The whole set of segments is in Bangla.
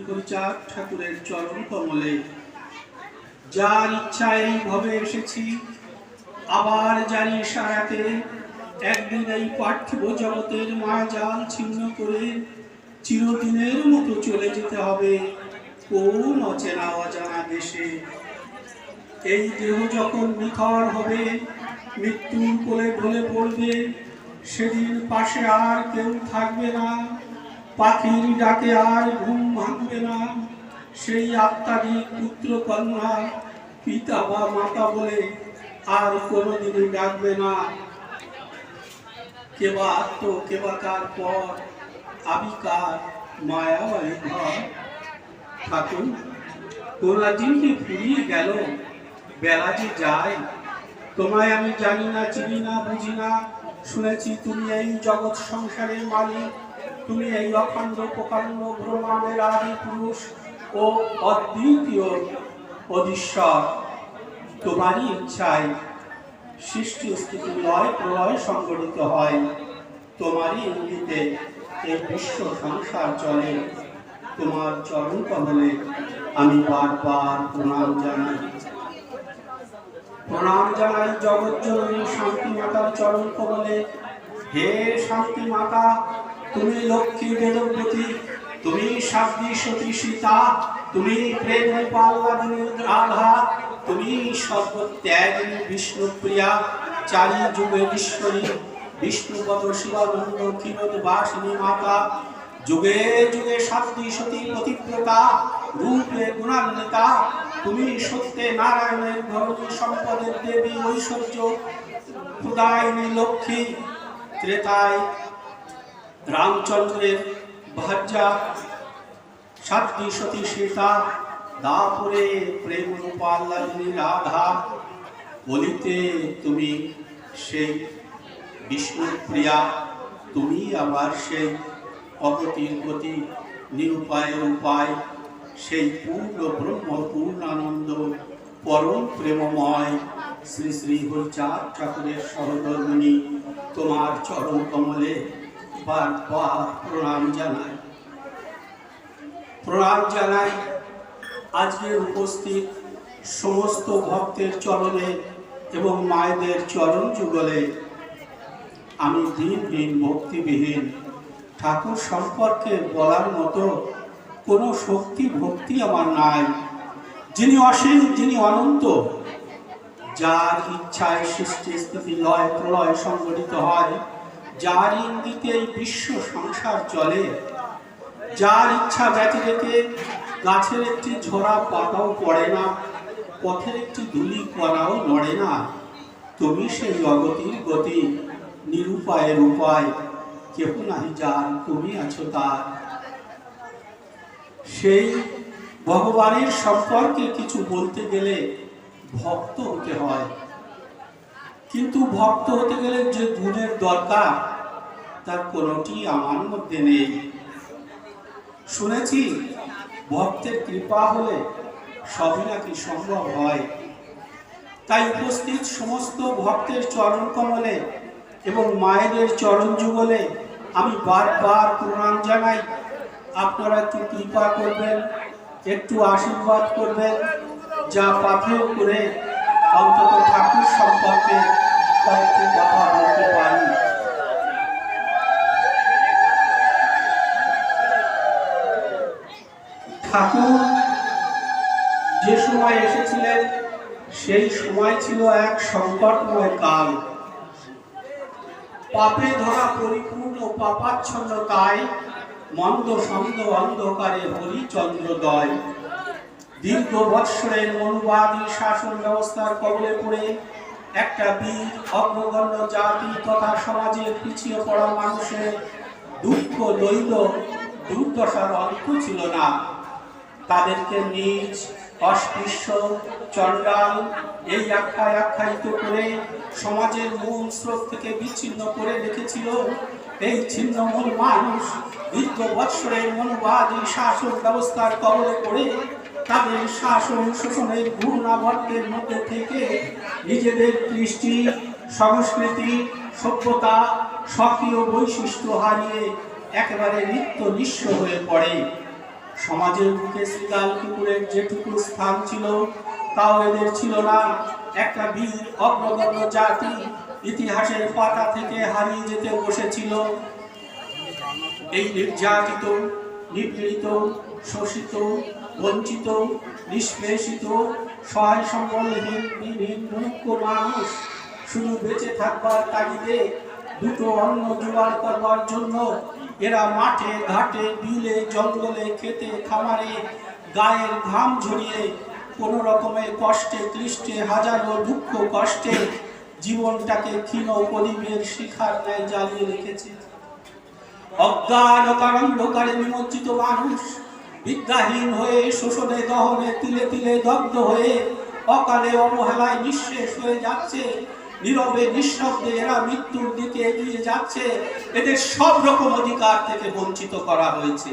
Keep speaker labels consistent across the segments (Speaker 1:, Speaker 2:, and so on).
Speaker 1: হরিচাঁদ ঠাকুরের চরণ কমলে। যার ইচ্ছায় এইভাবে এসেছি, আবার জানি সারাতে একদিন এই পার্থিব জগতের মায়াজাল ছিন্ন করে চিরদিনের মতো চলে যেতে হবে কোন অচেনা অজানা দেশে। এই দেহ যখন নিথর হবে, মৃত্যুর কোলে ঢলে পড়বে, সেদিন পাশে আর কেউ থাকবে না, পাখির ডাকে আর ঘুম ভাঙবে না। সেই আত্মারই পুত্র কন্যা পিতা বা মাতা বলে আর কোনোদিনই ডাকবে না। কেবা আত্ম কেবা কার পর আবিকার মায়াবাড়ি ঘর। ঠাকুর কোলা দিনটি ফুরিয়ে গেল, বেলা যে যায়। তোমায় আমি জানি না, চিনি না, বুঝি না। শুনেছি তুমি এই জগৎ সংসারের মালিক, তুমি এই অখণ্ড প্রকাণ্ড ব্রহ্মাণ্ডের আদি পুরুষ ও অদ্বিতীয় অধীশ্বর। তোমারই ইচ্ছায় সৃষ্টি স্থিতি লয় প্রলয় সংগঠিত হয়। তোমারই ইঙ্গিতে এই বিশ্ব সংসার চলে। তোমার চরণ কমলে আমি বারবার প্রণাম জানাই। প্রণাম জানাই জগৎ জননী শান্তি মাতার চরণ কমলে। হে শান্তি মাতা, তুমি লক্ষ্মী বেদবতী, তুমি সাধ্বী সতী সীতা, তুমি প্রেম পাল্লাদিনী রাধা, তুমি সর্বত্যাগিনী বিষ্ণুপ্রিয়া, চারি যুগের ঈশ্বরী, বিষ্ণুপদ শিবানন্দ ক্ষীরোদ বাসিনী মাতা, যুগে যুগে সাধ্বী সতী পতিব্রতা, রূপে গুণান্বিতা। তুমি সত্যে নারায়ণের ধরণী, সম্পদের দেবী, ঐশ্বর্য প্রদায়িনী লক্ষ্মী। ত্রেতায় রামচন্দ্রের ভার্যা সাধ্বী সতী সীতা, দাপরে প্রেম রূপাল্লাদিনী রাধা। বলিতে তুমি সেই বিষ্ণুপ্রিয়া, তুমি আবার সেই অগতির গতি, নিরুপায়ের উপায়, সেই পূর্ণ ব্রহ্ম পূর্ণানন্দ পরম প্রেমময় শ্রী শ্রী হরিচাঁদ ঠাকুরের সহধর্মিণী। তোমার চরণ কমলে বারবার প্রণাম জানাই। প্রণাম জানাই আজকের উপস্থিত সমস্ত ভক্তের চরণে এবং মায়েদের চরণ যুগলে। আমি দিন দিন ভক্তিবিহীন, ঠাকুর সম্পর্কে বলার মতো কোনো শক্তি ভক্তি আমার নাই। যিনি অসীম, যিনি অনন্ত, যার ইচ্ছায় সৃষ্টি স্থিতি লয় প্রলয় সংগঠিত হয়, যার ইঙ্গিতে এই বিশ্ব সংসার চলে, যার ইচ্ছা ব্যতিরেকে গাছের একটি ঝরা পাতাও পড়ে না, পথের একটি ধুলি কণাও নড়ে না। তুমি সেই অগতির গতি, নিরুপায়ের উপায়, কেহ নাহি যার, তুমি আছো তার। সেই ভগবানের সম্পর্কে কিছু বলতে গেলে ভক্ত হতে হয়, কিন্তু ভক্ত হতে গেলে যে গুণের দরকার তার কোনোটি আমার মধ্যে নেই। শুনেছি ভক্তের কৃপা হলে সবই নাকি সম্ভব হয়। তাই উপস্থিত সমস্ত ভক্তের চরণ কমলে এবং মায়েদের চরণ যুগলে আমি বারবার প্রণাম জানাই। আপনারা একটু কৃপা করবেন, একটু আশীর্বাদ করবেন, যা পাথেয় করে অন্তত ঠাকুর সম্পর্কে কয়েকটি কথা বলতে পারি। ঠাকুর যে সময় এসেছিলেন সেই সময় ছিল এক সংকটময় কাল। পাপে ধরা পরিপূর্ণ পাপাচ্ছন্নতায় মন্দ সন্দ অন্ধকারে হরিচন্দ্রোদয়। দীর্ঘ বৎসরের মনুবাদী শাসন ব্যবস্থার কবলে পড়ে একটা বীর অগ্রগণ্য জাতি তথা সমাজের পিছিয়ে পড়া মানুষের দুঃখ দৈন্য দুর্দশার অন্ত ছিল না। তাদেরকে নিজ, অস্পৃশ্য, চণ্ডাল এই আখ্যায় আখ্যায়িত করে সমাজের মূল স্রোত থেকে বিচ্ছিন্ন করে রেখেছিল। এই ছিন্নমূল মানুষ দীর্ঘ বৎসরের মনোবাদী শাসন ব্যবস্থার কবলে পড়ে তাদের শাসন শোষণের ঘূর্ণাবর্তের মধ্যে থেকে নিজেদের কৃষ্টি, সংস্কৃতি, সভ্যতা, স্বকীয় বৈশিষ্ট্য হারিয়ে একেবারে নিত্য নিঃস্ব হয়ে পড়ে। সমাজের বুকে শ্রীকাল কুকুরের যেটুকু স্থান ছিল তাও এদের ছিল না। একটা বীর অগ্রগণ্য জাতি ইতিহাসের পাতা থেকে হারিয়ে যেতে বসেছিল। এই নির্যাতিত, নিপীড়িত, শোষিত, বঞ্চিত, নিষ্পেষিত, সহায় সম্বলহীন বিহীন মুক্ত মানুষ শুধু বেঁচে থাকবার তাগিদে দুটো অন্ন জোগাড় করবার জন্য এরা মাঠে ঘাটে বিলে জঙ্গলে খেতে খামারে গায়ের ঘাম ঝরিয়ে কোনো রকমের কষ্টে ক্লিষ্টে হাজারো দুঃখ কষ্টে জীবনটাকে ক্ষীণ প্রদীপের শিখার ন্যায় জ্বালিয়ে রেখেছে। অজ্ঞানতার অন্ধকারে নিমজ্জিত মানুষ বিদ্যাহীন হয়ে শোষণে দহনে তিলে তিলে দগ্ধ হয়ে অকালে অবহেলায় নিঃশেষ হয়ে যাচ্ছে। নীরবে নিঃশব্দে এরা মৃত্যুর দিকে এগিয়ে যাচ্ছে। এদের সব রকম অধিকার থেকে বঞ্চিত করা হয়েছে।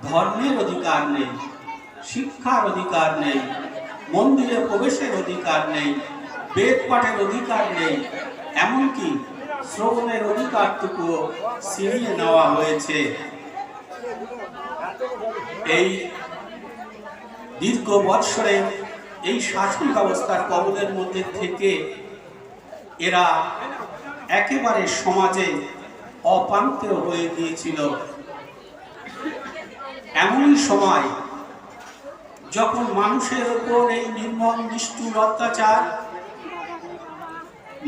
Speaker 1: ধর্মের অধিকার নেই, শিক্ষার অধিকার নেই, মন্দিরে প্রবেশের অধিকার নেই, বেদ পাঠের অধিকার নেই, এমনকি শ্রবণের অধিকারটুকু ছিনিয়ে নেওয়া হয়েছে। এই দীর্ঘ বৎসরে এই শাসন ব্যবস্থার কবলের মধ্যে থেকে এরা একেবারে সমাজে অপান্তেয় হয়ে গিয়েছিল। এমনই সময় যখন মানুষের উপর এই নির্মম নিষ্ঠুর অত্যাচার,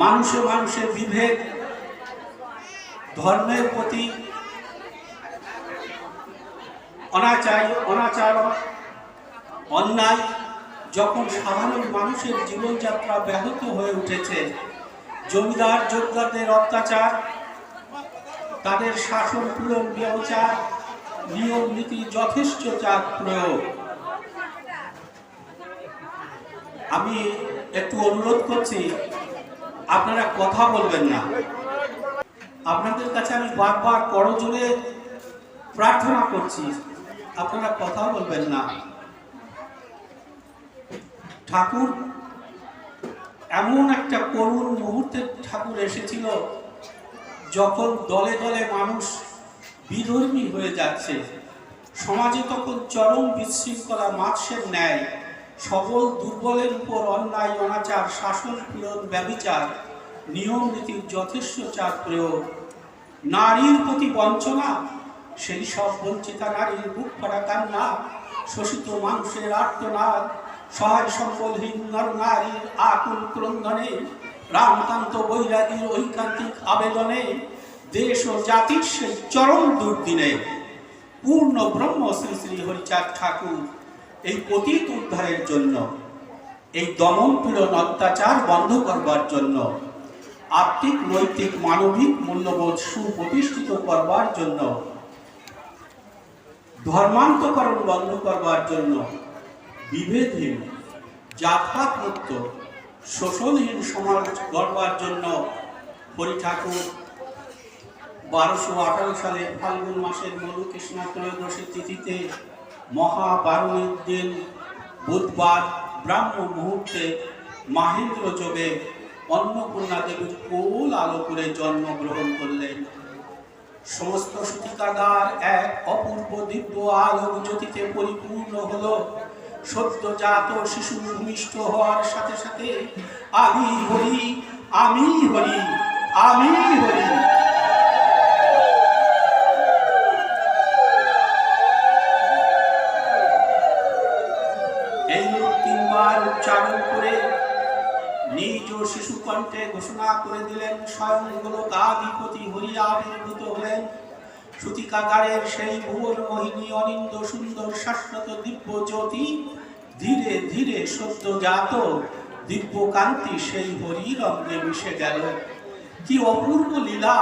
Speaker 1: মানুষে মানুষের বিভেদ, ধর্মের প্রতি অনাচার অন্যায় যখন সাধারণ মানুষের জীবনযাত্রা ব্যাহত হয়ে উঠেছে, জমিদার জমিদারদের অত্যাচার, তাদের শাসন পূরণ ব্যবচার, নিয়ম নীতি যথেষ্ট চাপ প্রয়োগ। আমি একটু অনুরোধ করছি, আপনারা কথা বলবেন না। আপনাদের কাছে আমি বারবার করজোরে প্রার্থনা করছি, আপনারা কথা বলবেন না। ঠাকুর এমন একটা করুণ মুহূর্তে ঠাকুর এসেছিল যখন দলে দলে মানুষ বিধর্মী হয়ে যাচ্ছে। সমাজে তখন চরম বিশৃঙ্খলা মাৎসের ন্যায় সবল দুর্বলের উপর অন্যায় অনাচার, শাসন পীড়ন, ব্যভিচার, নিয়ম নীতির যথেষ্ট চাপ প্রয়োগ, নারীর প্রতি বঞ্চনা, সেই সব বঞ্চিতা নারীর বুক ফাটা কান্না, শোষিত মানুষের আর্তনাদ, সহায় সম্বলহীন নর নারীর আকুল ক্রন্দনে, রামকান্ত বৈরাগীর ঐকান্তিক আবেদনে, দেশ ও জাতির সেই চরম দুর্দিনে পূর্ণ ব্রহ্ম শ্রী শ্রী হরিচাঁদ ঠাকুর এই পতিত উদ্ধারের জন্য, এই দমন পীড়ন অত্যাচার বন্ধ করবার জন্য, আত্মিক নৈতিক মানবিক মূল্যবোধ সুপ্রতিষ্ঠিত করবার জন্য, ধর্মান্তকরণ বন্ধ করবার জন্য, বিভেদহীন জাতপাত মুক্ত শোষণহীন সমাজ গড়বার জন্য হরি ঠাকুর 1218 সালে ফাল্গুন মাসের মধু কৃষ্ণা ত্রয়োদশী তিথিতে মহাবারুণীর দিন বুধবার ব্রাহ্ম মুহূর্তে মাহেন্দ্র যোগে অন্নপূর্ণা দেবীর কোল আলো করে জন্মগ্রহণ করলেন। সমস্ত সূতিকাগার এক অপূর্ব দিব্য আলোক জ্যোতিতে পরিপূর্ণ হলো। সদ্যজাত শিশু ভূমিষ্ঠ হওয়ার সাথে সাথে আমি হরি, আমি হরি, আমি হরি এই তিনবার উচ্চারণ করে নিজ শিশু কণ্ঠে ঘোষণা করে দিলেন, স্বয়ং গোলকাধিপতি হরি আবির্ভূত হলেন। সূতিকাগারের সেই ভুবন মোহিনী অনিন্দ সুন্দর শাশ্বত দিব্য জ্যোতি ধীরে ধীরে সদ্যজাত দিব্য কান্তি সেই হরির অঙ্গে মিশে গেল। কি অপূর্ব লীলা!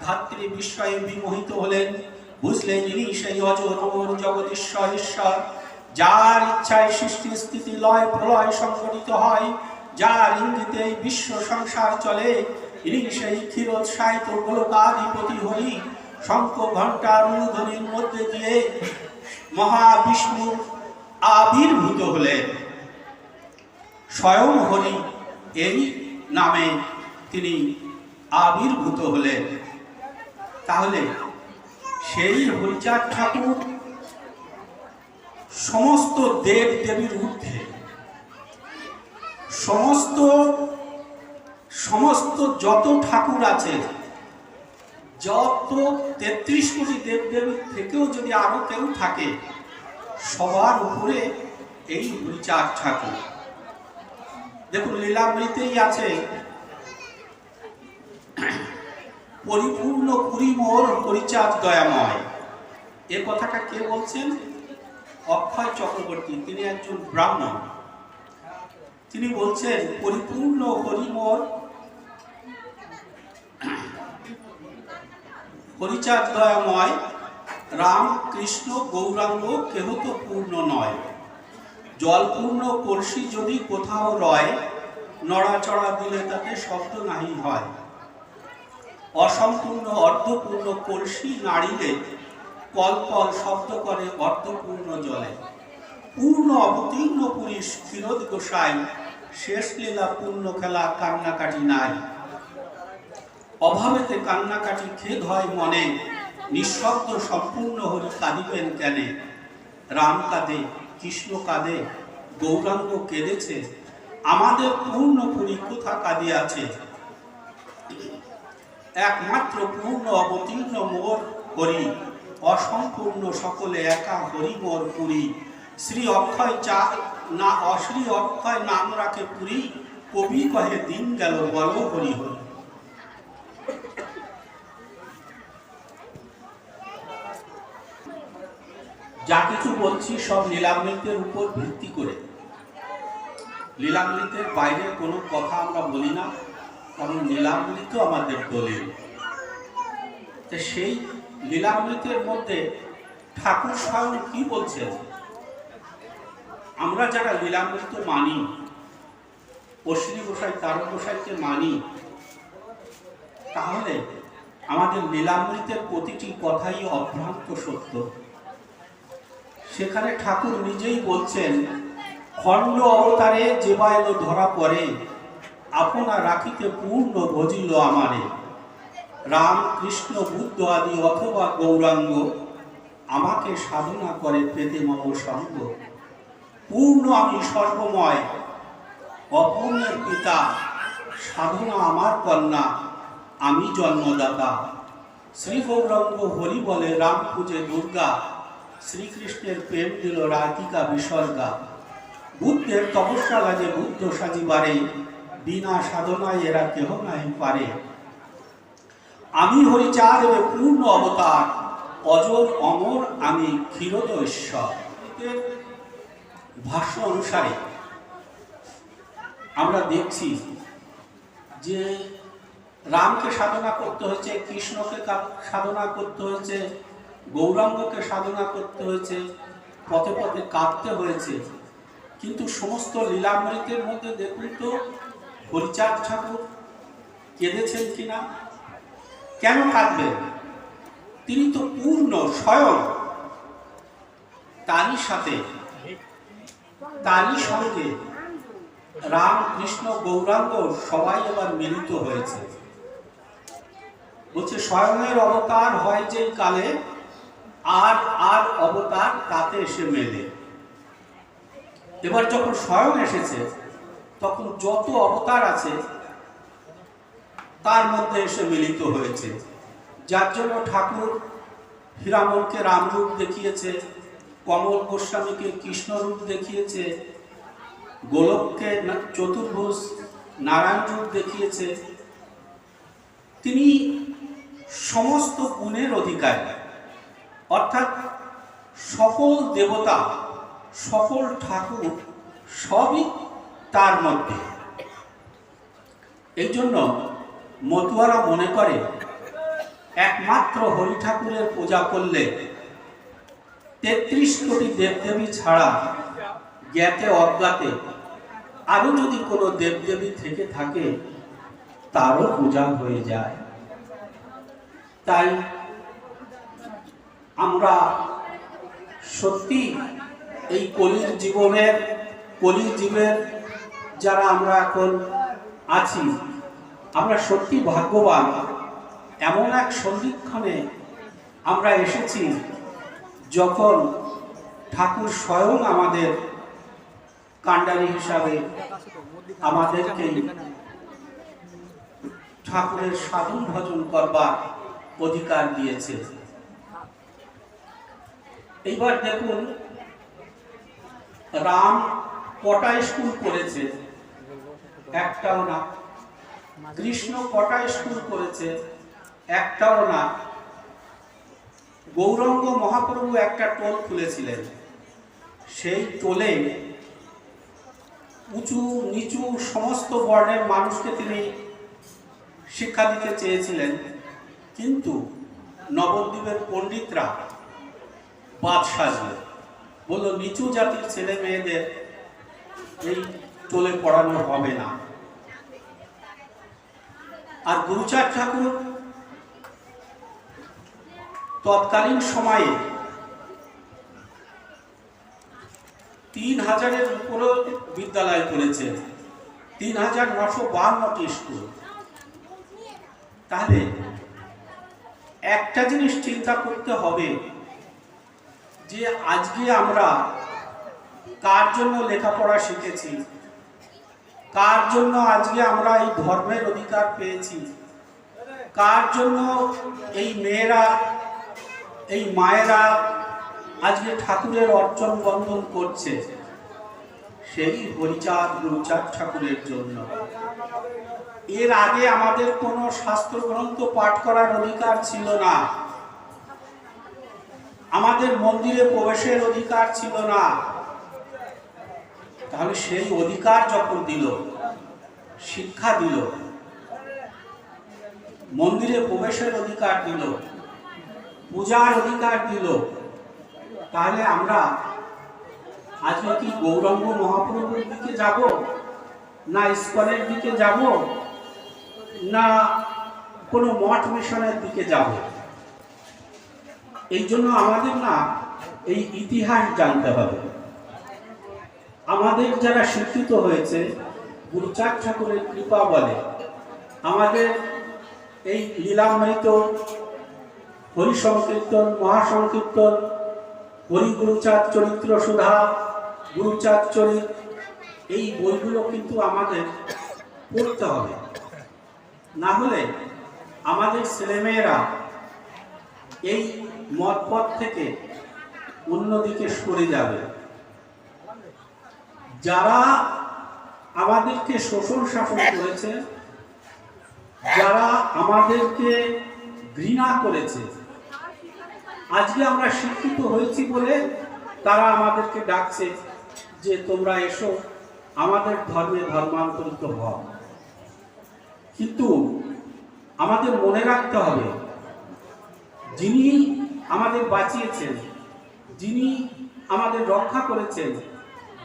Speaker 1: ধাত্রী বিস্ময়ে বিমোহিত হলেন, বুঝলেন ইনি সেই অজর অমর জগদীশ্বর ঈশ্বর, যার ইচ্ছায় সৃষ্টি স্থিতি লয় প্রলয় সংঘটিত হয়, যার ইঙ্গিতে বিশ্ব সংসার চলে। ইনি সেই ক্ষীরোৎসাহিত গোলকাধিপতি হরি। শঙ্খ ঘণ্টার অনুধ্বনির মধ্যে দিয়ে মহাবিষ্ণু আবির্ভূত হলেন। স্বয়ং হরি এই নামে তিনি আবির্ভূত হলেন। তাহলে সেই হরিচাঁদ ঠাকুর সমস্ত দেব দেবীর ঊর্ধ্বে সমস্ত সমস্ত যত ঠাকুর আছে, যত ৩৩ কোটি দেব দেবীর থেকেও যদি আরো কেউ থাকে, সবার উপরে এই হরিচাঁদ ঠাকুর। দেখুন, লীলামৃতেই আছে পরিপূর্ণ পুরী মোর হরিচাঁদ দয়াময়। এ কথাটা কে বলছেন? অক্ষয় চক্রবর্তী। তিনি একজন ব্রাহ্মণ। তিনি বলছেন পরিপূর্ণ হরিমোর হরিচাঁদ দয়াময়, রাম কৃষ্ণ গৌরাঙ্গ কেহ তো পূর্ণ নয়। জলপূর্ণ কলসি যদি কোথাও রয়, নড়াচড়া দিলে তাতে শব্দ নাহি হয়। অসম্পূর্ণ অর্ধপূর্ণ কলসি নাড়িলে কল কল শব্দ করে অর্ধপূর্ণ জলে। পূর্ণ অবতীর্ণ পুরীশ ক্ষীরোদ গোসাই, শেষ লীলা পূর্ণ খেলা কান্নাকাটি নাই। অভাবেতে কান্নাকাটি খেদ হয় মনে, নিঃশব্দ সম্পূর্ণ হরি কাঁদিবেন কেনে। রাম কাঁদে, কৃষ্ণ কাঁদে, গৌরাঙ্গ কেঁদেছে, আমাদের পূর্ণ পুরী কোথা কাঁদিয়াছে। একমাত্র পূর্ণ অবতীর্ণ মোর হরি, অসম্পূর্ণ সকলে একা হরি মোর পুরী। শ্রী অক্ষয় শ্রী অক্ষয় নাম রাখে পুরী, কবি কহে দিন গেল বলো হরি হরি। যা কিছু বলছি সব লীলামৃতের উপর ভিত্তি করে। লীলামৃতের বাইরে কোনো কথা আমরা বলি না, কারণ লীলামৃত আমাদের দলিল। সেই লীলামৃতের মধ্যে ঠাকুর স্বয়ং কি বলছেন? আমরা যারা লীলামৃত মানি, অশ্বিনী গোসাই তারক গোসাইকে মানি, তাহলে আমাদের লীলামৃতের প্রতিটি কথাই অভ্রান্ত সত্য। সেখানে ঠাকুর নিজেই বলছেন, খণ্ড অবতারে যেবা এলো ধরা পড়ে, আপনা রাখিতে পূর্ণ ভজিল আমারে। রাম কৃষ্ণ বুদ্ধ আদি অথবা গৌরাঙ্গ, আমাকে সাধনা করে পেতে মম সঙ্গ। পূর্ণ আমি সর্বময়, অপূর্ণের পিতা, সাধনা আমার কন্যা, আমি জন্মদাতা। শ্রী গৌরাঙ্গ হরি বলে, রাম পূজে দুর্গা, শ্রীকৃষ্ণের প্রেম দিল রাধিকা বিসর্গা। বুদ্ধের তপস্যা লাগে বুদ্ধ সাজিবারে, বিনা সাধনায় এরা কেহ নাই পারে। আমি হরিচাঁদ পূর্ণ অবতার, অজর অমর আমি ক্ষীরোদ ঈশ্বর। ভাষ্য অনুসারে আমরা দেখছি যে রামকে সাধনা করতে হয়েছে, কৃষ্ণকে সাধনা করতে হয়েছে, গৌরাঙ্গকে সাধনা করতে হয়েছে, পথে পথে কাঁদতে হয়েছে। কিন্তু সমস্ত লীলামৃতের মধ্যে দেখুন তো হরিচাঁদ ঠাকুর কেঁদেছেন কিনা? কেন কাঁদবেন? তিনি তো পূর্ণ স্বয়ং। তারই সঙ্গে রাম কৃষ্ণ গৌরাঙ্গ সবাই এবার মিলিত হয়েছে। বলছে স্বয়ংয়ের অবতার হয় যে কালে, আর আর অবতার তাতে এসে মেলে। এবার যখন স্বয়ং এসেছে, তখন যত অবতার আছে তার মধ্যে এসে মিলিত হয়েছে। যার জন্য ঠাকুর হীরামনকে রামরূপ দেখিয়েছে, কমল গোস্বামীকে কৃষ্ণরূপ দেখিয়েছে, গোলককে চতুর্ভুজ নারায়ণ রূপ দেখিয়েছে। তিনি সমস্ত গুণের অধিকারী, অর্থাৎ সকল দেবতা, সকল ঠাকুর সবই তার মধ্যে। এই জন্য মতুয়ারা মনে করে একমাত্র হরি ঠাকুরের পূজা করলে ৩৩ কোটি দেবদেবী ছাড়া জ্ঞাতে অজ্ঞাতে আরো যদি কোনো দেবদেবী থেকে থাকে, তারও পূজা হয়ে যায়। তাই আমরা সত্যি এই কলির জীবের যারা আমরা এখন আছি, আমরা সত্যি ভাগ্যবান। এমন এক সন্ধিক্ষণে আমরা এসেছি যখন ঠাকুর স্বয়ং আমাদের কাণ্ডারি হিসাবে আমাদেরকে ঠাকুরের সাধন ভজন করবার অধিকার দিয়েছে। এইবার দেখুন, রাম কটা স্কুল করেছে? একটাও না। কৃষ্ণ কটা স্কুল করেছে? একটাও না। গৌরাঙ্গ মহাপ্রভু একটা টোল খুলেছিলেন, সেই টোলে উঁচু নিচু সমস্ত বর্ণের মানুষকে তিনি শিক্ষা দিতে চেয়েছিলেন, কিন্তু নবদ্বীপের পণ্ডিতরা বাদ সাজলে বলল নিচু জাতির ছেলে মেয়েদের এই টোলে পড়ানো হবে না। আর গুরুচাঁদ ঠাকুর তৎকালীন সময়ে 3000-এর উপরও বিদ্যালয় করেছেন, 3952টি স্কুল। তাহলে একটা জিনিস চিন্তা করতে হবে যে আজকে আমরা কার জন্য লেখাপড়া শিখেছি, কার জন্য আজকে আমরা এই ধর্মের অধিকার পেয়েছি, কার জন্য এই মেয়েরা এই মায়েরা আজকে ঠাকুরের অর্চন বন্দন করছে? সেই হরিচাঁদ গুরুচাঁদ ঠাকুরের জন্য। এর আগে আমাদের কোনো শাস্ত্র গ্রন্থ পাঠ করার অধিকার ছিল না, আমাদের মন্দিরে প্রবেশের অধিকার ছিল না। তাহলে সেই অধিকার যখন দিল, শিক্ষা দিল, মন্দিরে প্রবেশের অধিকার দিল, পূজার অধিকার দিল, তাহলে আমরা আজকে কি গৌরাঙ্গ মহাপ্রভুর দিকে যাব, না ইস্কনের দিকে যাব, না কোনো মঠ মিশনের দিকে যাব? এই জন্য আমাদের না এই ইতিহাস জানতে হবে। আমাদের যারা শিক্ষিত হয়েছে গুরুচাঁদ ঠাকুরের কৃপা বলে আমাদের এই লীলামৃত, হরি সংকীর্তন, মহাসংকীর্তন, হরি গুরুচাঁদ চরিত্র সুধা, গুরুচাঁদ চরিত, এই বইগুলো কিন্তু আমাদের পড়তে হবে। না হলে আমাদের ছেলেমেয়েরা এই মতপথ থেকে অন্যদিকে সরে যাবে। যারা আমাদেরকে শোষণ শাসন করেছে, যারা আমাদেরকে ঘৃণা করেছে, আজকে আমরা শিক্ষিত হয়েছি বলে তারা আমাদেরকে ডাকছে যে তোমরা এসো আমাদের ধর্মে ধর্মান্তরিত হও। কিন্তু আমাদের মনে রাখতে হবে, যিনি আমাদের বাঁচিয়েছেন, যিনি আমাদের রক্ষা করেছেন,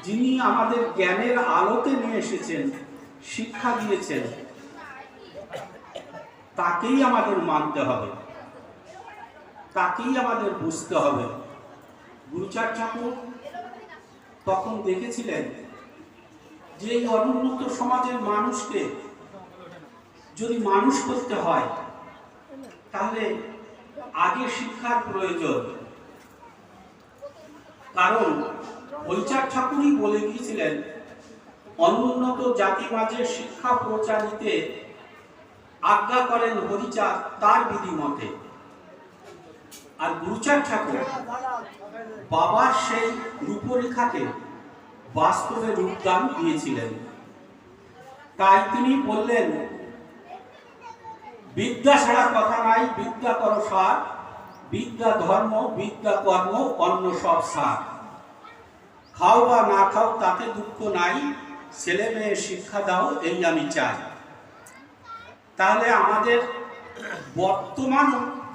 Speaker 1: যিনি আমাদের জ্ঞানের আলোকে নিয়ে এসেছেন, শিক্ষা দিয়েছেন, তাকেই আমাদের মানতে হবে, তাকেই আমাদের বুঝতে হবে। গুরুচাঁদ ঠাকুর তখন দেখেছিলেন যে এই অনুন্নত সমাজের মানুষকে যদি মানুষ করতে হয় তাহলে আগে শিক্ষার প্রয়োজন। কারণ হরিচাঁদ ঠাকুরই বলে গিয়েছিলেন অনুন্নত জাতি মাঝে শিক্ষা প্রচারিতে আজ্ঞা করেন হরিচাঁদ তার বিধি মতে। আর গুরুচাঁদ ঠাকুর বাবার সেই রূপরেখাকে বাস্তবে রূপদান দিয়েছিলেন। তাই তিনি বললেন বিদ্যা ছাড়া কথা নাই, বিদ্যা করো সার, বিদ্যা ধর্ম, বিদ্যা কর্ম, অন্য সব সার। খাও বা না খাও তাতে দুঃখ নাই, ছেলে মেয়ে শিক্ষা দাও এই আমি চাই। তাহলে আমাদের বর্তমান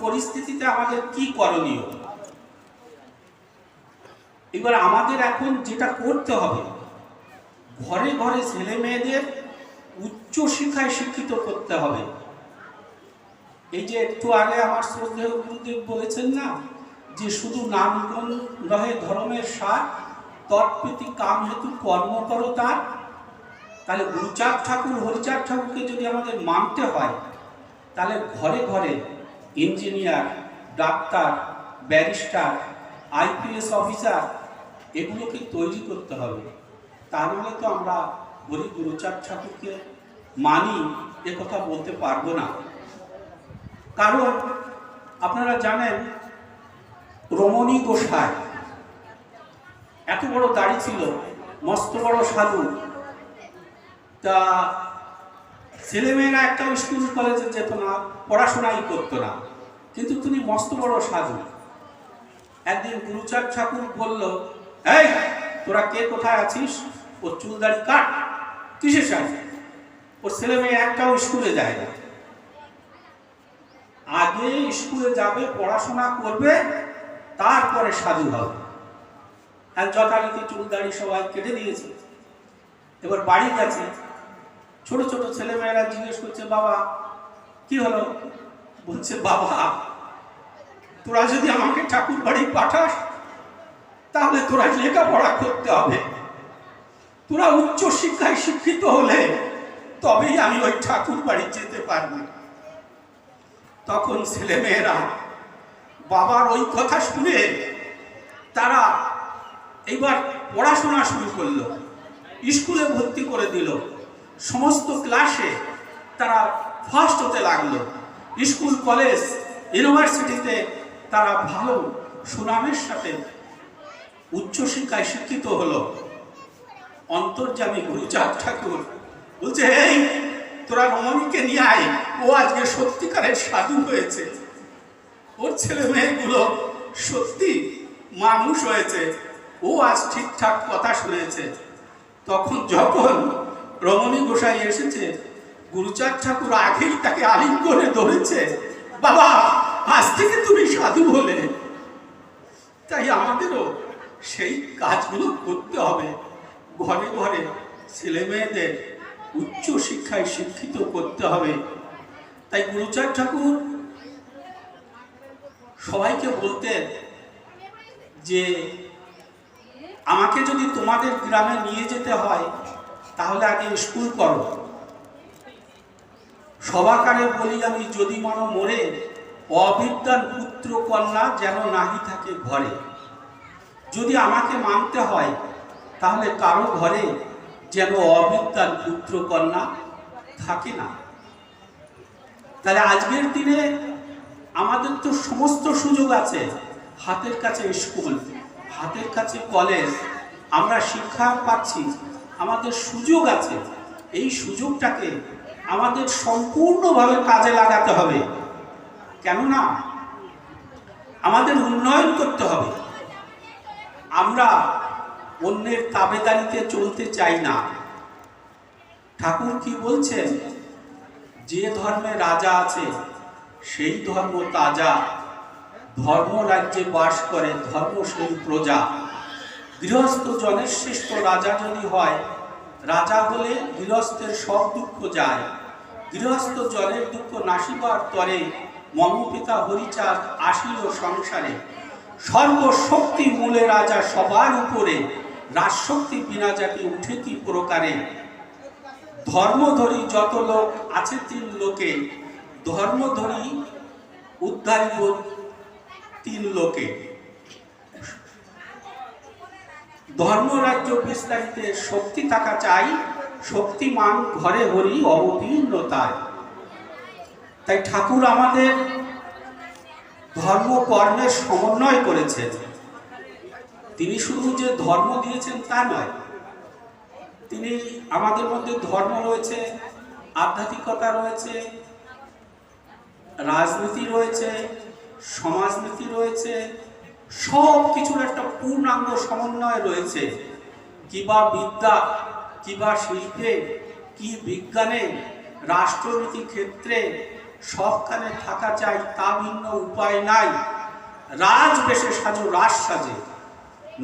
Speaker 1: পরিস্থিতিতে আমাদের কি করণীয়? এবার আমাদের এখন যেটা করতে হবে, ঘরে ঘরে ছেলে মেয়েদের উচ্চ শিক্ষায় শিক্ষিত করতে হবে। এই যে একটু আগে আমার শ্রদ্ধেয় গুরুদেব বলেছেন না যে শুধু নামগুণ রহে ধর্মের সার, তৎপ্রীতি কাম হেতু কর্ম করো তার। তাহলে গুরুচাঁদ ঠাকুর, হরিচাঁদ ঠাকুরকে যদি আমাদের মানতে হয় তাহলে ঘরে ঘরে engineer, doctor, barrister, IPS officer এগুলোকে তৈরি করতে হবে। তা নাহলে তো আমরা হরি গুরুচাঁদ ঠাকুরকে মানি এ কথা বলতে পারবো না। কারণ আপনারা জানেন রমণী গোসাই এত বড় দাড়ি ছিল, মস্ত বড় সাধু, তা ছেলেমেয়েরা একটাও স্কুল কলেজে যেত না, পড়াশোনাই করতো না, কিন্তু তিনি মস্ত বড় সাধু। একদিন গুরুচাঁদ ঠাকুর বলল, এই তোরা কে কোথায় আছিস, ওর চুল দাড়ি কাট। কিসের সাথে? ওর ছেলে মেয়ে একটাও স্কুলে যায় না, আগে স্কুলে যাবে, পড়াশোনা করবে, তারপরে সাধু হবে। আর যথারীতি চুল দাড়ি সবাই কেটে দিয়েছে। এবার বাড়ি গেছে, ছোট ছোট ছেলেমেয়েরা জিজ্ঞেস করছে, বাবা কি হলো? বলছে, বাবা তোরা যদি আমাকে ঠাকুর বাড়ি পাঠাস তাহলে তোরা লেখাপড়া করতে হবে, তোরা উচ্চ শিক্ষায় শিক্ষিত হলে তবেই আমি ওই ঠাকুর বাড়ি যেতে পারবো। তখন ছেলেমেয়েরা বাবার ওই কথা শুনে তারা এইবার পড়াশোনা শুরু করলো, স্কুলে ভর্তি করে দিল, সমস্ত ক্লাসে তারা ফার্স্ট হতে লাগলো, স্কুল কলেজ ইউনিভার্সিটিতে তারা ভালো সুনামের সাথে উচ্চশিক্ষায় শিক্ষিত হলো। অন্তর্যামী গুরুচাঁদ ঠাকুর বলছে, এই তোরা রমণীকে নিয়ে আয়, ও আজকে সত্যিকারের সাধু হয়েছে, ওর ছেলে মেয়েগুলো সত্যি মানুষ হয়েছে, ও আজ ঠিকঠাক কথা শুনেছে। তখন যখন রমণী গোসাই এসেছে, গুরুচাঁদ ঠাকুর আগেই তাকে আলিঙ্গনে ধরেছে, বাবা আজ থেকে তুমি সাধু হলে। তাই আমাদেরও সেই কাজগুলো করতে হবে, ঘরে ঘরে ছেলে মেয়েদের উচ্চ শিক্ষায় শিক্ষিত করতে হবে। তাই গুরুচাঁদ ঠাকুর সবাইকে বলতেন যে আমাকে যদি তোমাদের গ্রামে নিয়ে যেতে হয় তাহলে আগে স্কুল করো। সবাকারে বলি আমি, যদি মানো মরে, অবিদ্যান পুত্র কন্যা যেন নাহি থাকে ঘরে। যদি আমাকে মানতে হয় তাহলে কারো ঘরে যেন অবিদ্যান পুত্র কন্যা থাকে না। তাহলে আজকের দিনে আমাদের তো সমস্ত সুযোগ আছে, হাতের কাছে স্কুল, হাতের কাছে কলেজ, আমরা শিক্ষা পাচ্ছি, আমাদের সুযোগ আছে। এই সুযোগটাকে আমাদের সম্পূর্ণভাবে কাজে লাগাতে হবে, কেননা আমাদের উন্নয়ন করতে হবে। আমরা অন্যের তাবেদারিতে চলতে চাই না। ঠাকুর কি বলছেন? যে ধর্মে রাজা আছে সেই ধর্ম তাজা, ধর্ম রাজ্যে বাস করে ধর্ম সেই প্রজা। গৃহস্থ জনের শ্রেষ্ঠ রাজা যদি হয়, রাজা হলে গৃহস্থের সব দুঃখ যায়। গৃহস্থ জনের দুঃখ নাশিবার তরে, মম পিতা হরিচাঁদ আসিল সংসারে। সর্বশক্তি মূলে রাজা সবার উপরে, রাজশক্তি বিনা জাতি উঠে কি প্রকারে। ধর্মধরী যত লোক আছে তিন লোকে, ধর্মধরী উদ্ধারিব তিন লোকে। ধর্মরাজ্য বিস্তারিতে শক্তি থাকা চাই, শক্তিমান ঘরে হরি অবতীর্ণতায়। তাই ঠাকুর আমাদের ধর্ম কর্মের সমন্বয় করেছেন। তিনি শুধু যে ধর্ম দিয়েছেন তা নয়, তিনি আমাদের মধ্যে ধর্ম রয়েছে, আধ্যাত্মিকতা রয়েছে, রাজনীতি রয়েছে, সমাজনীতি রয়েছে, সব কিছুর একটা পূর্ণাঙ্গ সমন্বয় রয়েছে। কিবা বিদ্যা, কিবা শিল্পে, কি বিজ্ঞানে, রাষ্ট্রনীতি ক্ষেত্রে সবখানে থাকা চাই, তা ভিন্ন উপায় নাই। রাজ বেশে সাজো রাজ সাজে,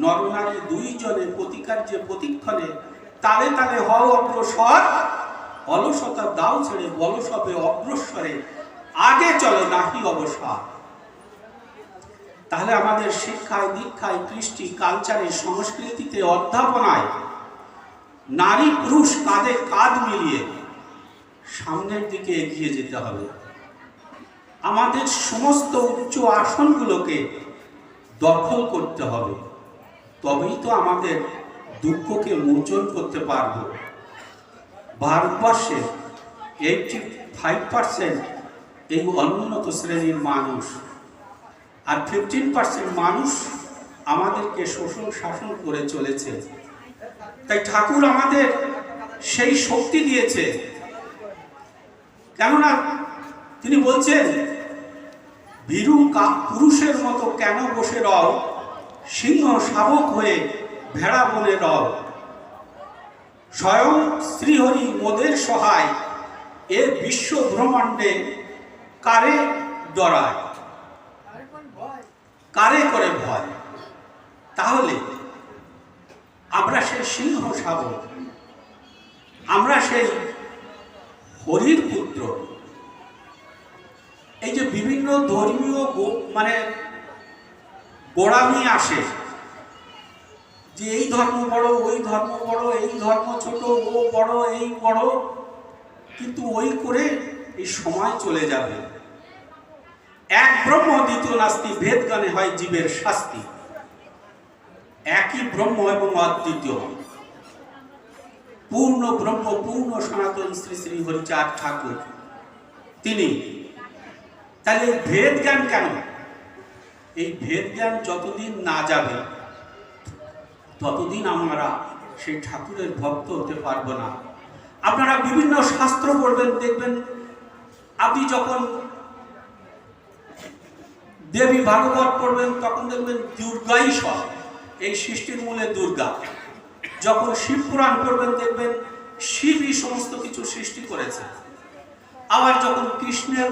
Speaker 1: নরনারী দুইজনে প্রতিকার্যে প্রতিক্ষণে, তালে তালে হও অগ্রসর, অলসতা দাও ছেড়ে বলসবে অগ্রসরে, আগে চলো নাহি অবসর। তাহলে আমাদের শিক্ষায়, দীক্ষায়, কৃষ্টি, কালচারে, সংস্কৃতিতে, অধ্যাপনায় নারী পুরুষ কাঁধে কাঁধ মিলিয়ে সামনের দিকে এগিয়ে যেতে হবে। আমাদের সমস্ত উচ্চ আসনগুলোকে দখল করতে হবে। তবেই তো আমাদের দুঃখকে মোচন করতে পারব। ভারতবর্ষে 85% এই অনুন্নত শ্রেণীর মানুষ, আর 15% মানুষ আমাদেরকে শোষণ শাসন করে চলেছে। তাই ঠাকুর আমাদের সেই শক্তি দিয়েছে, কেননা তিনি বলছেন, ভীরু পুরুষের মতো কেন বসে রও, সিংহ শাবক হয়ে ভেড়া বনে রও। স্বয়ং শ্রীহরি মোদের সহায়, এ বিশ্ব ব্রহ্মাণ্ডে কারে ডরায়, কারে করে ভয়। তাহলে আমরা সেই সিংহ শাবক, আমরা সেই হরির পুত্র। এই যে বিভিন্ন ধর্মীয় গোড়ামি আসে, যে এই ধর্ম বড়, ওই ধর্ম বড়, এই ধর্ম ছোট, ও বড়, এই বড়, কিন্তু ওই করে এই সময় চলে যাবে। এক ব্রহ্ম দ্বিতীয় নাস্তি, ভেদ জ্ঞানে হয় জীবের শাস্তি। একই ব্রহ্ম এবং অদ্বিতীয় পূর্ণ ব্রহ্ম, পূর্ণ সনাতন শ্রী শ্রী হরিচাঁদ ঠাকুর তিনি। তাহলে ভেদ জ্ঞান কেন? এই ভেদ জ্ঞান যতদিন না যাবে ততদিন আমরা সেই ঠাকুরের ভক্ত হতে পারবো না। আপনারা বিভিন্ন শাস্ত্র পড়বেন, দেখবেন আপনি যখন দেবী ভাগবত পড়বেন তখন দেখবেন দুর্গাই সব, এই সৃষ্টির মূলে দুর্গা। যখন শিব পুরাণ পড়বেন দেখবেন শিবই সমস্ত কিছু সৃষ্টি করেছে। আবার যখন কৃষ্ণের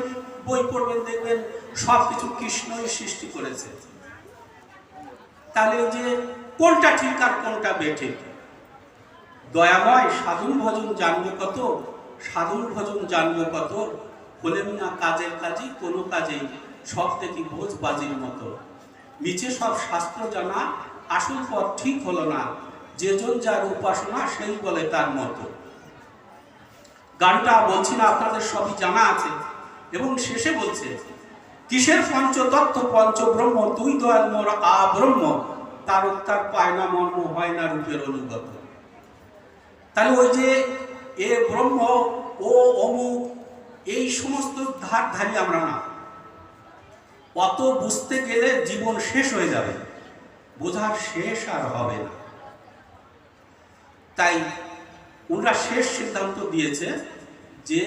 Speaker 1: বই পড়বেন দেখবেন সব কিছু কৃষ্ণই সৃষ্টি করেছে। তাহলে যে কোনটা ঠিক আর কোনটা বেঠিক? দয়াময় সাধন ভজন জানবো কত, সাধন ভজন জানবো কত, হলেন না কাজের কাজই কোনো কাজেই, সব দেখি ভোজ বাজির মতো। নিচে সব শাস্ত্র জানা, আসল পথ ঠিক হলো না, যেজন যার উপাসনা সেই বলে তার মতো। গানটা বলছি না, আপনাদের সবই জানা আছে। এবং শেষে বলছে, কিসের পঞ্চতত্ত্ব পঞ্চব্রহ্ম, তুই দয়াল মোর আব্রহ্ম, তার উত্তর পায় না মর্ম, হয় না রূপের অনুগত। তাহলে ওই যে এ ব্রহ্ম, ও অমুক, এই সমস্ত ধারধারি আমরা না। অত বুঝতে গেলে জীবন শেষ হয়ে যাবে, বোঝার শেষ আর হবে না। তাই ওনারা শেষ সিদ্ধান্ত দিয়েছে যে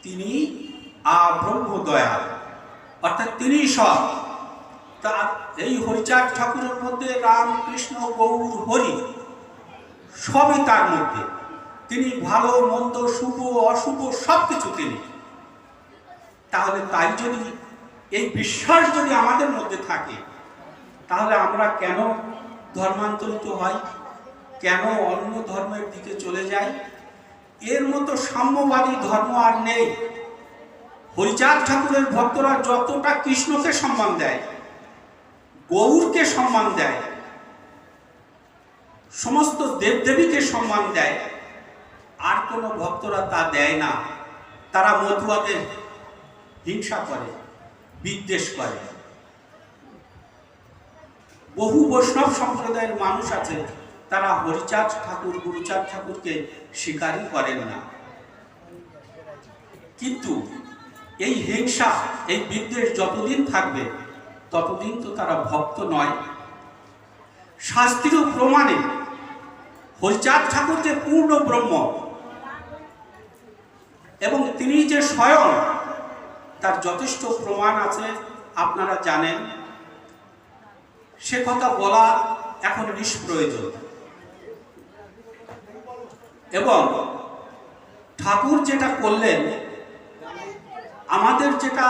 Speaker 1: তিনি আব্রহ্ম দয়াল, অর্থাৎ তিনি সব। তা এই হরিচাঁদ ঠাকুরের মধ্যে রাম, কৃষ্ণ, গৌর, হরি সবই তার মধ্যে। তিনি ভালো মন্দ, শুভ অশুভ সব কিছু তিনি। তাহলে তাই যদি এই বিশ্বাস যদি আমাদের মধ্যে থাকে, তাহলে আমরা কেন ধর্মান্তরিত হই, কেন অন্য ধর্মের দিকে চলে যাই? এর মতো সাম্যবাদী ধর্ম আর নেই। হরিচাঁদ ঠাকুরের ভক্তরা যতটা কৃষ্ণকে সম্মান দেয়, গৌরকে সম্মান দেয়, সমস্ত দেবদেবীকে সম্মান দেয়, আর কোনো ভক্তরা তা দেয় না। তারা মতুয়াদের হিংসা করে, বিদ্বেষ করে। বহু বৈষ্ণব সম্প্রদায়ের মানুষ আছে, তারা হরিচাঁদ ঠাকুর, গুরুচাঁদ ঠাকুরকে স্বীকারই করেন না। কিন্তু এই হিংসা, এই বিদ্বেষ যতদিন থাকবে ততদিন তো তারা ভক্ত নয়। শাস্ত্রীয় প্রমাণে হরিচাঁদ ঠাকুর যে পূর্ণ ব্রহ্ম এবং তিনি যে স্বয়ং, তার যথেষ্ট প্রমাণ আছে, আপনারা জানেন। সে কথা বলা এখন নিষ্প্রয়োজন। এবং ঠাকুর যেটা করলেন, আমাদের যেটা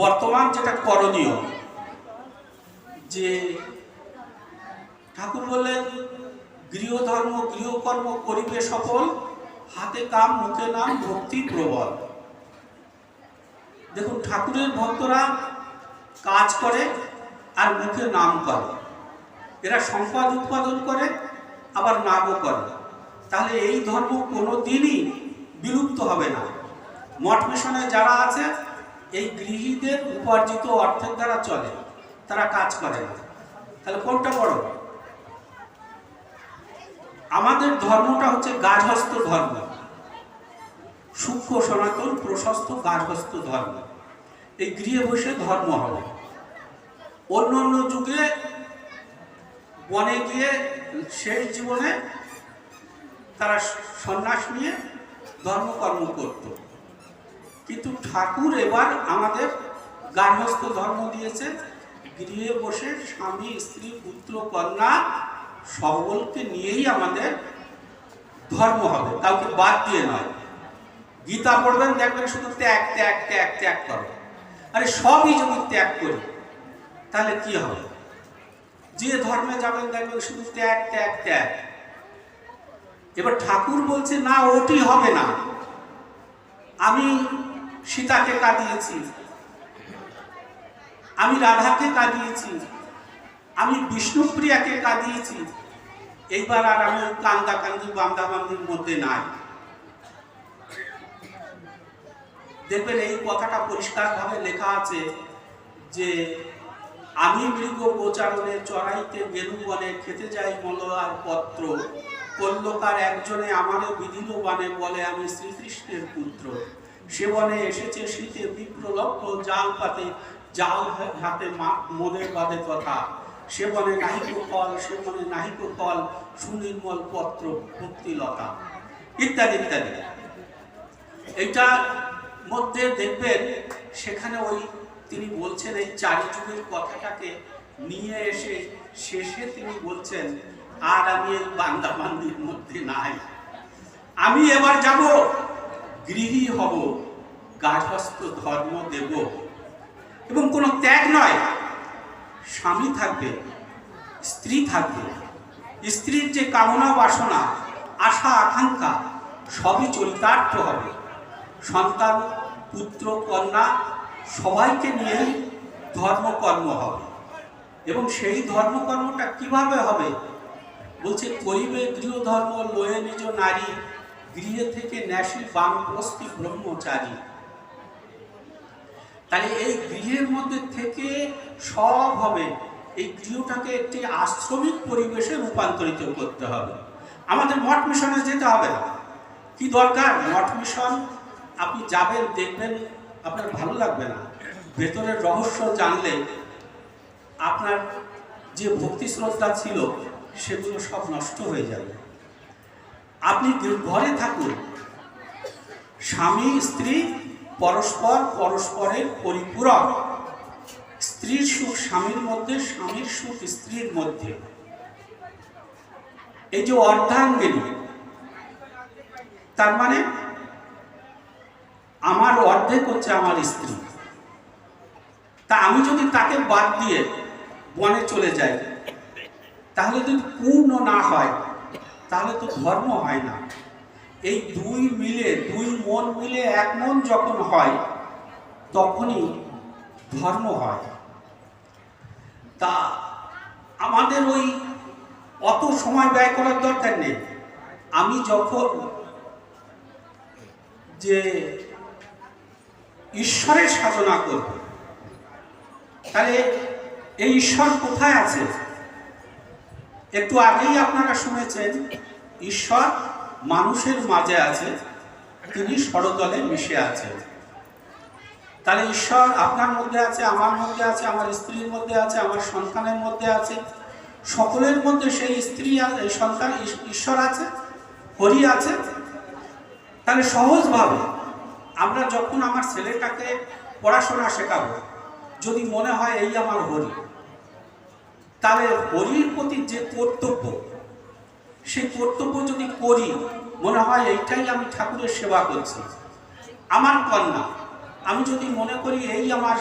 Speaker 1: বর্তমান যেটা করণীয়, যে ঠাকুর বললেন গৃহধর্ম গৃহকর্ম করিবে সফল, হাতে কাম মুখে নাম ভক্তি প্রবল। দেখুন, ঠাকুরের ভক্তরা কাজ করে আর মুখে নাম করে, এরা সম্পদ উৎপাদন করে আবার নামও করে। তাহলে এই ধর্ম কোনো দিনই বিলুপ্ত হবে না। মঠ মিশনে যারা আছে, এই গৃহীদের উপার্জিত অর্থের দ্বারা চলে, তারা কাজ করে না। তাহলে কোনটা বড়? আমাদের ধর্মটা হচ্ছে গার্হস্থ্য ধর্ম, সূক্ষ্ম সনাতন প্রশস্ত গার্হস্থ্য ধর্ম। এই গৃহে বসে ধর্ম হবে। অন্য অন্য যুগে বনে গিয়ে শেষ জীবনে তারা সন্ন্যাস নিয়ে ধর্মকর্ম করত। কিন্তু ঠাকুর এবার আমাদের গার্হস্থ ধর্ম দিয়েছে। গৃহে বসে স্বামী স্ত্রী পুত্র কন্যা সকলকে নিয়েই আমাদের ধর্ম হবে, কাউকে বাদ দিয়ে নয়। গীতা পড়বেন, দেখবেন শুধু ত্যাগ ত্যাগ ত্যাগ ত্যাগ করে। আরে সবই যদি ত্যাগ করি তাহলে কি হবে? যে ধর্মে যাবেন দেখবেন শুধু ত্যাগ ত্যাগ ত্যাগ। এবার ঠাকুর বলছে না, ওটি হবে না। আমি সীতাকে কাঁদিয়েছি, আমি রাধাকে কাঁদিয়েছি, আমি বিষ্ণুপ্রিয়াকে কাঁদিয়েছি, এইবার আর আমি কান্দাকান্দি বান্দাবান্দির মধ্যে নাই। দেখবেন এই কথাটা পরিষ্কারভাবে লেখা আছে যে আমি মৃগ গোচারণে চড়াইতে গেলু বনে, খেতে যাই মলয়ার পত্র, কল্লকার একজনে আমারে বিধিল বানে, বলে আমি শ্রীকৃষ্ণের পুত্র। সে বনে এসেছে শীতে বিপ্রলব্ধ, জাল পাতে জাল হাতে মোদের বাদে কথা। সে বনে নাহিক ফল, সে বনে নাহিক ফল, সুনির্মল পত্র ভক্তিলতা, ইত্যাদি ইত্যাদি। এইটা মধ্যে দেখবেন সেখানে ওই তিনি বলছেন এই চারি যুগের কথাটাকে নিয়ে এসে শেষে তিনি বলছেন আর আমি এই বান্দাবান্দির মধ্যে নাই, আমি এবার যাব, গৃহী হব, গার্হস্থ ধর্ম দেব। এবং কোনো ত্যাগ নয়, স্বামী থাকবে, স্ত্রী থাকবে, স্ত্রীর যে কামনা বাসনা আশা আকাঙ্ক্ষা সবই চরিতার্থ হবে। সন্তান পুত্র কন্যা সবাইকে নিয়েই ধর্মকর্ম হবে। এবং সেই ধর্মকর্মটা কিভাবে হবে? বলছে করিবে গৃহধর্ম লয়ে নিজ নারী, গৃহে থেকে ন্যাসী বানপ্রস্থী ব্রহ্মচারী। তাহলে এই গৃহের মধ্যে থেকে সব হবে। এই গৃহটাকে একটি আশ্রমিক পরিবেশে রূপান্তরিত করতে হবে। আমাদের মঠ মিশনে যেতে হবে না। কি দরকার? মঠ মিশন আপনি যাবেন, দেখবেন, আপনার ভালো লাগবে না। ভেতরের রহস্য জানলে আপনার যে ভক্তি শ্রদ্ধা ছিল সেগুলো সব নষ্ট হয়ে যাবে। আপনি ঘরে থাকুন, স্বামী স্ত্রী পরস্পর পরস্পরের পরিপূরক। স্ত্রীর সুখ স্বামীর মধ্যে, স্বামীর সুখ স্ত্রীর মধ্যে। এই যে অর্ধাঙ্গিনী, তার মানে আমার অর্ধেক হচ্ছে আমার স্ত্রী। তা আমি যদি তাকে বাদ দিয়ে বনে চলে যাই, তাহলে যদি পূর্ণ না হয় তাহলে তো ধর্ম হয় না। এই দুই মিলে, দুই মন মিলে এক মন যখন হয় তখনই ধর্ম হয়। তা আমাদের ওই অত সময় ব্যয় করার দরকার নেই। আমি যখন যে ঈশ্বরের সাধনা করব, তাহলে এই ঈশ্বর কোথায় আছে? একটু আগেই আপনারা শুনেছেন ঈশ্বর মানুষের মাঝে আছে, তিনি সরতলে মিশে আছেন। তাহলে ঈশ্বর আপনার মধ্যে আছে, আমার মধ্যে আছে, আমার স্ত্রীর মধ্যে আছে, আমার সন্তানের মধ্যে আছে। সকলের মধ্যে সেই স্ত্রী সন্তান ঈশ্বর আছে, হরি আছে। তাহলে সহজভাবে আমরা যখন আমার ছেলেটাকে পড়াশোনা শেখাবো, যদি মনে হয় এই আমার হরি, তাহলে হরির প্রতি যে কর্তব্য, সেই কর্তব্য যদি করি, মনে হয় এইটাই আমি ঠাকুরের সেবা করছি। আমার কন্যা, আমি যদি মনে করি এই আমার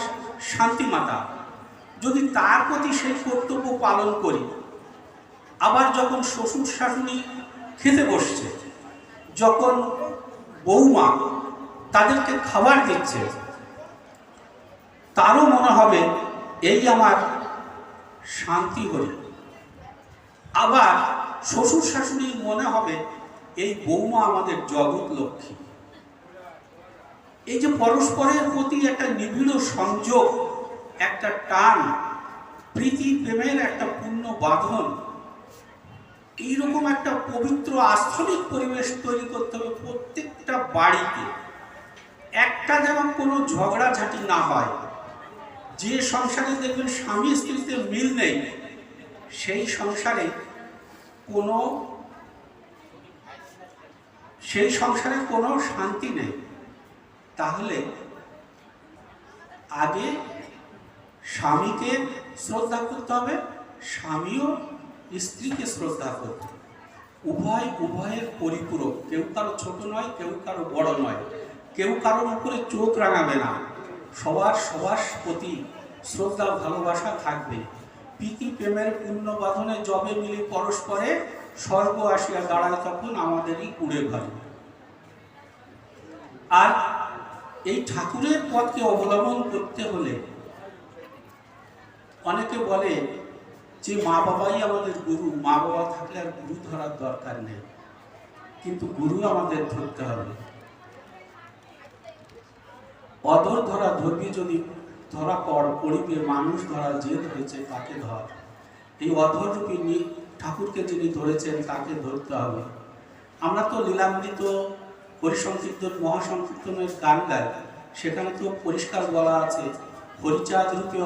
Speaker 1: শান্তিমাতা, যদি তার প্রতি সেই কর্তব্য পালন করি, আবার যখন শ্বশুর শাশুড়ি খেতে বসছে, যখন বৌমা তাদেরকে খাবার দিচ্ছে, তারও মনে হবে এই আমার শান্তি হরি। আবার শ্বশুর শাশুড়ির মনে হবে এই বৌমা আমাদের জগৎ লক্ষ্মী। এই যে পরস্পরের প্রতি একটা নিবিড় সংযোগ, একটা টান, প্রীতি প্রেমের একটা পূর্ণ বাঁধন, এইরকম একটা পবিত্র আস্থলিক পরিবেশ তৈরি করতে হবে প্রত্যেকটা বাড়িতে। একটা যেন কোনো ঝগড়াঝাটি না হয়। যে সংসারে দেখবেন স্বামী স্ত্রীতে মিল নেই, সেই সংসারে কোনো শান্তি নেই। তাহলে আগে স্বামীকে শ্রদ্ধা করতে হবে, স্বামীও স্ত্রীকে শ্রদ্ধা করতে। উভয়ের পরিপূরক, কেউ কারো ছোট নয়, কেউ কারো বড় নয়, কেউ কারোর উপরে চোখ রাঙাবে না। সবার প্রতি শ্রদ্ধা ভালোবাসা থাকবে। প্রীতি প্রেমের পূর্ণ বাঁধনে যবে মিলে পরস্পরে, স্বর্গ আসিয়া দাঁড়ায় তখন আমাদেরই কুড়ে ঘরে। আর এই ঠাকুরের পথকে অবলম্বন করতে হলে অনেকে বলে যে মা বাবাই আমাদের গুরু, মা বাবা থাকলে আর গুরু ধরার দরকার নেই। কিন্তু গুরু আমাদের ধরতে হবে। অধর ধরা ধরবি যদি, ধরা পড়িবে মানুষ ধরা যে ধরেছে তাকে ধর। এই অধর রূপী ঠাকুরকে যিনি ধরেছেন তাকে ধরতে হবে। আমরা তো লীলামৃত হরিসংকীর্তন মহাসংকীর্তনের গান গাই, সেখানে তো পরিষ্কার বলা আছে, হরিচাঁদ রূপে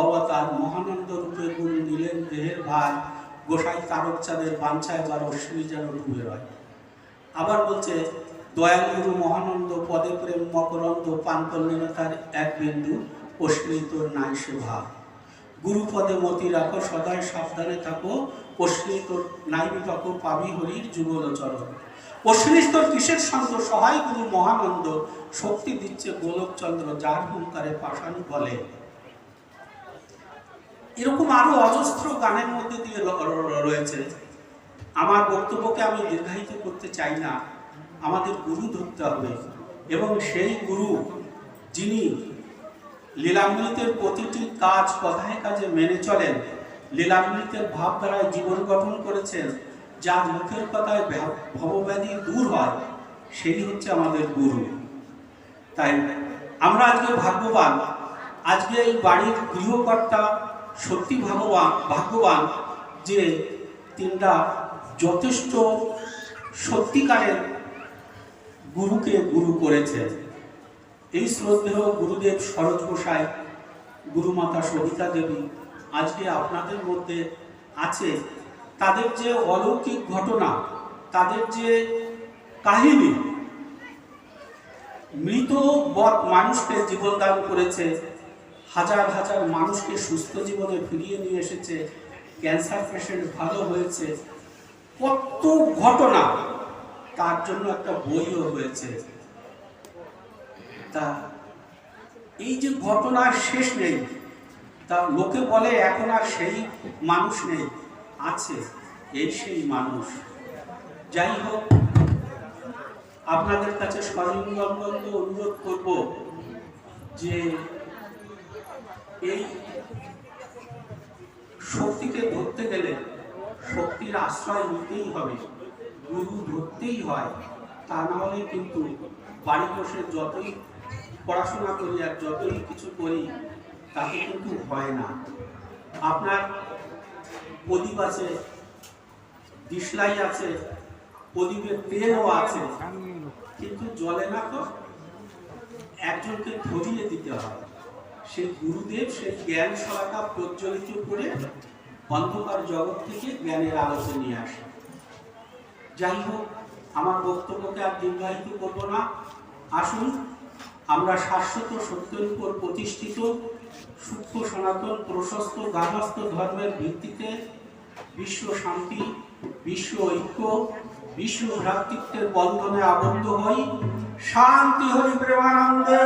Speaker 1: অবতার, মহানন্দ রূপে গুরু নিলেন দেহের ভার, গোসাই তারক চাঁদের বাঞ্ছায় বার অশ্বিনী যেন ডুবে রয়। আবার বলছে, দয়াল গুরু মহানন্দ পদে প্রেম মকরন্দ, পান করলেন তার এক বিন্দু, অশ্বিনী তোর নাই সে ভাব। গুরু পদে মতি রাখো, সদায় সাবধানে থাকো, অশ্বিনী তোর নাই বিপাক, পাবি হরির যুগল চরণ। অশ্বিনী তোর কিসের সঙ্গ, সহায় গুরু মহানন্দ, শক্তি দিচ্ছে গোলকচন্দ্র, যার হুঙ্কারে পাষাণ বলে। এরকম আরো অজস্র গানের মধ্যে দিয়ে রয়েছে। আমার বক্তব্যকে আমি দীর্ঘায়িত করতে চাই না। আমাদের গুরু ধরতে হবে, এবং সেই গুরু যিনি লীলামৃতের প্রতিটি কাজ কথায় কাজে মেনে চলেন, লীলামৃতের ভাব দ্বারায় জীবন গঠন করেছেন, যার মুখের কথায় ভবব্যাধি দূর হয়, সেই হচ্ছে আমাদের গুরু। তাই আমরা আজকে ভাগ্যবান, আজকে এই বাড়ির গৃহকর্তা সত্যি ভাগ্যবান যে তিনটা যথেষ্ট সত্যিকারের গুরুকে গুরু করেছে। এই শ্রদ্ধেয় গুরুদেব সরোজ গোসাই, গুরুমাতা সবিতা দেবী আজকে আপনাদের মধ্যে আছে। তাদের যে অলৌকিক ঘটনা, তাদের যে কাহিনী, মৃত মানুষকে জীবনদান করেছে, হাজার হাজার মানুষকে সুস্থ জীবনে ফিরিয়ে নিয়ে এসেছে, ক্যান্সার পেশেন্ট ভালো হয়েছে, কত ঘটনা, তার জন্য একটা বইও হয়েছে। তা এই যে ঘটনার শেষ নেই, তা লোকে বলে এখন আর সেই মানুষ নেই, আছে এই সেই মানুষ। যাই হোক, আপনাদের কাছে সলিলবন্ধ অনুরোধ করব যে এই শক্তিকে ধরতে গেলে শক্তির আশ্রয় নিতেই হবে, গুরু ধরতেই হয়। তা না হলে কিন্তু বাড়ি বসে যতই পড়াশোনা করি আর যতই কিছু করি তাতে কিন্তু হয় না। আপনার প্রদীপ আছে, দিশলাই আছে, প্রদীপের তেলও আছে, কিন্তু জ্বলে না। তো একজনকে ধরিয়ে দিতে হয়, সেই গুরুদেব সেই জ্ঞান সহায়তা প্রজ্বলিত করে অন্ধকার জগৎ থেকে জ্ঞানের আলোতে নিয়ে আসে। যাই হোক, আমার বক্তব্যকে আর দীর্ঘায়িত করব না। আসুন আমরা শাশ্বত সত্যের উপর প্রতিষ্ঠিত সূক্ষ্ম সনাতন প্রশস্ত গার্হস্থ্য ধর্মের ভিত্তিতে বিশ্ব শান্তি, বিশ্ব ঐক্য, বিশ্ব ভ্রাতৃত্বের বন্ধনে আবদ্ধ হই। শান্তি হরি প্রেমানন্দে।